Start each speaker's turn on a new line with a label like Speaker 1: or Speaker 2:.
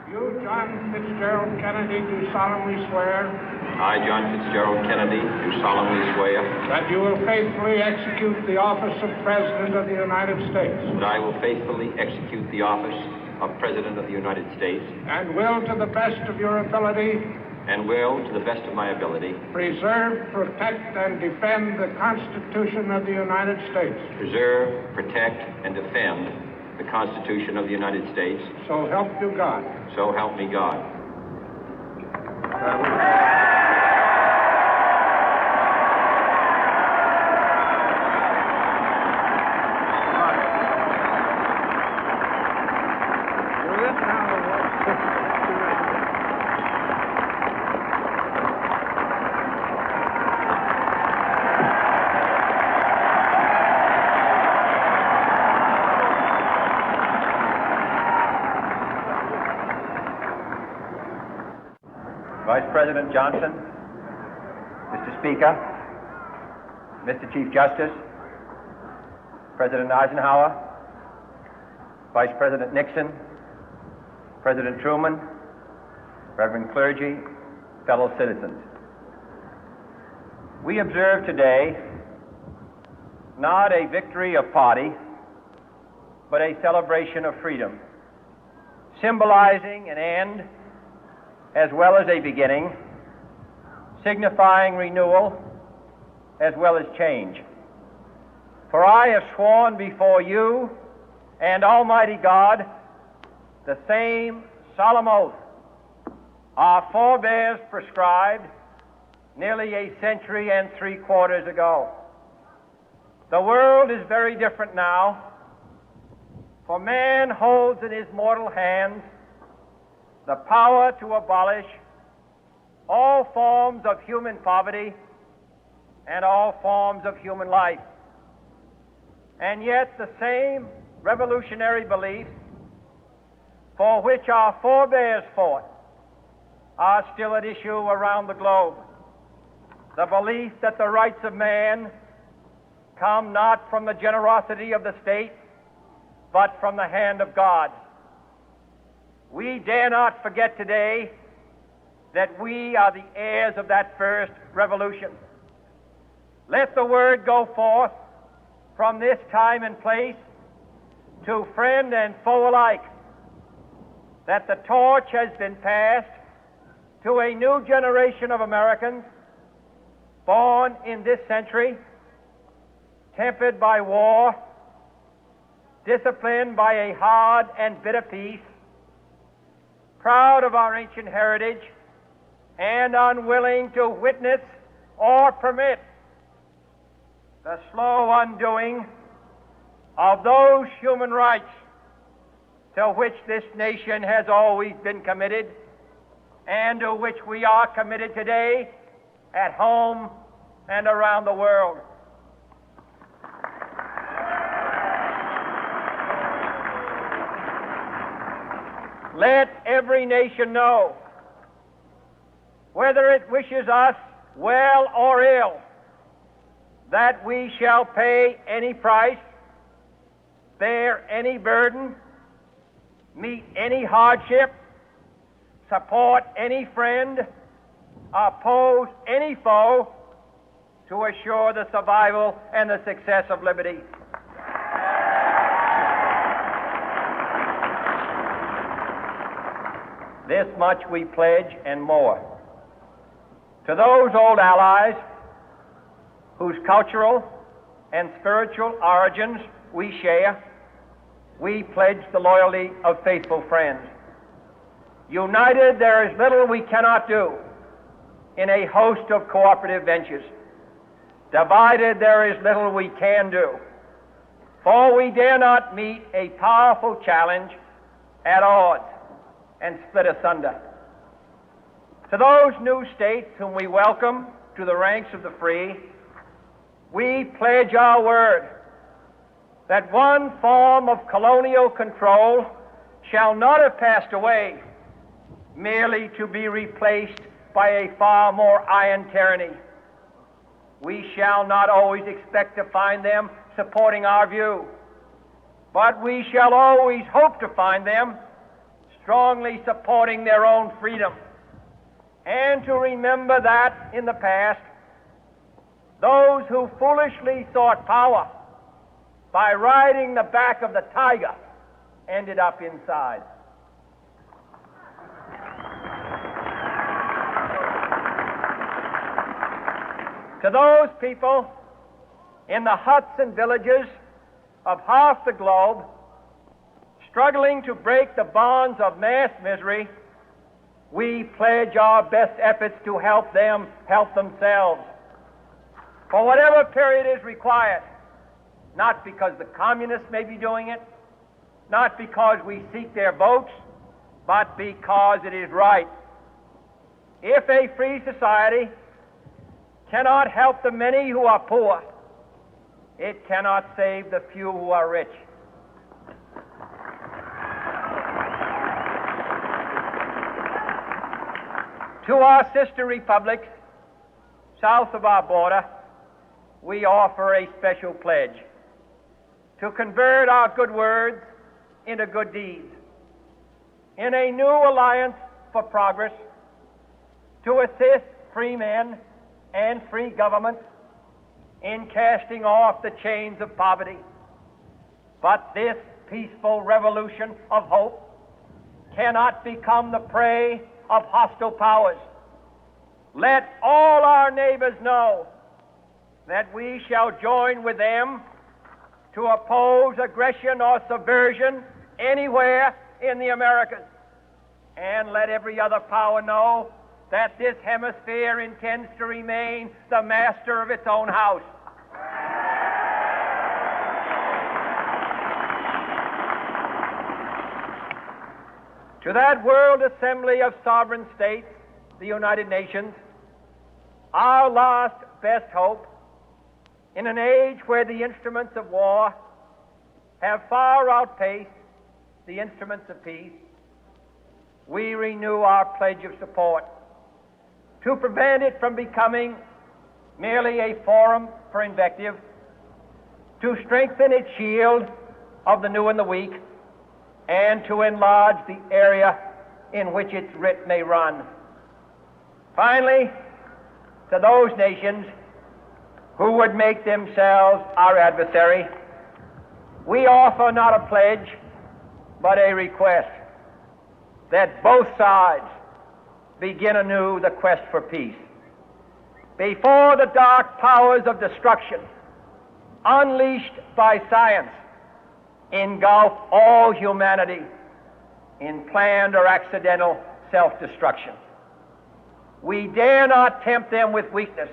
Speaker 1: You, John Fitzgerald Kennedy, do solemnly swear.
Speaker 2: I, John Fitzgerald Kennedy, do solemnly swear.
Speaker 1: That you will faithfully execute the office of President of the United States.
Speaker 2: That I will faithfully execute the office of President of the United States.
Speaker 1: And will, to the best of your ability.
Speaker 2: And will, to the best of my ability.
Speaker 1: Preserve, protect, and defend the Constitution of the United States.
Speaker 2: Preserve, protect, and defend the Constitution of the United States.
Speaker 1: So help you God.
Speaker 2: So help me God.
Speaker 3: Vice President Johnson, Mr. Speaker, Mr. Chief Justice, President Eisenhower, Vice President Nixon, President Truman, Reverend clergy, fellow citizens. We observe today not a victory of party, but a celebration of freedom, symbolizing an end as well as a beginning, signifying renewal as well as change. For I have sworn before you and Almighty God the same solemn oath our forebears prescribed nearly a century and 3/4 ago. The world is very different now, for man holds in his mortal hands the power to abolish all forms of human poverty and all forms of human life. And yet the same revolutionary beliefs for which our forebears fought are still at issue around the globe. The belief that the rights of man come not from the generosity of the state, but from the hand of God. We dare not forget today that we are the heirs of that first revolution. Let the word go forth from this time and place to friend and foe alike that the torch has been passed to a new generation of Americans born in this century, tempered by war, disciplined by a hard and bitter peace, proud of our ancient heritage, and unwilling to witness or permit the slow undoing of those human rights to which this nation has always been committed and to which we are committed today at home and around the world. Let every nation know, whether it wishes us well or ill, that we shall pay any price, bear any burden, meet any hardship, support any friend, oppose any foe to assure the survival and the success of liberty. This much we pledge and more. To those old allies whose cultural and spiritual origins we share, we pledge the loyalty of faithful friends. United, there is little we cannot do in a host of cooperative ventures. Divided, there is little we can do, for we dare not meet a powerful challenge at odds and split asunder. To those new states whom we welcome to the ranks of the free, we pledge our word that one form of colonial control shall not have passed away, merely to be replaced by a far more iron tyranny. We shall not always expect to find them supporting our view, but we shall always hope to find them strongly supporting their own freedom, and to remember that in the past, those who foolishly sought power by riding the back of the tiger ended up inside. To those people in the huts and villages of half the globe struggling to break the bonds of mass misery, we pledge our best efforts to help them help themselves for whatever period is required, not because the communists may be doing it, not because we seek their votes, but because it is right. If a free society cannot help the many who are poor, it cannot save the few who are rich. To our sister republics south of our border, we offer a special pledge to convert our good words into good deeds, in a new alliance for progress, to assist free men and free governments in casting off the chains of poverty. But this peaceful revolution of hope cannot become the prey of hostile powers. Let all our neighbors know that we shall join with them to oppose aggression or subversion anywhere in the Americas. And let every other power know that this hemisphere intends to remain the master of its own house. To that World Assembly of Sovereign States, the United Nations, our last best hope, in an age where the instruments of war have far outpaced the instruments of peace, we renew our pledge of support to prevent it from becoming merely a forum for invective, to strengthen its shield of the new and the weak, and to enlarge the area in which its writ may run. Finally, to those nations who would make themselves our adversary, we offer not a pledge, but a request that both sides begin anew the quest for peace. Before the dark powers of destruction, unleashed by science, engulf all humanity in planned or accidental self-destruction, we dare not tempt them with weakness.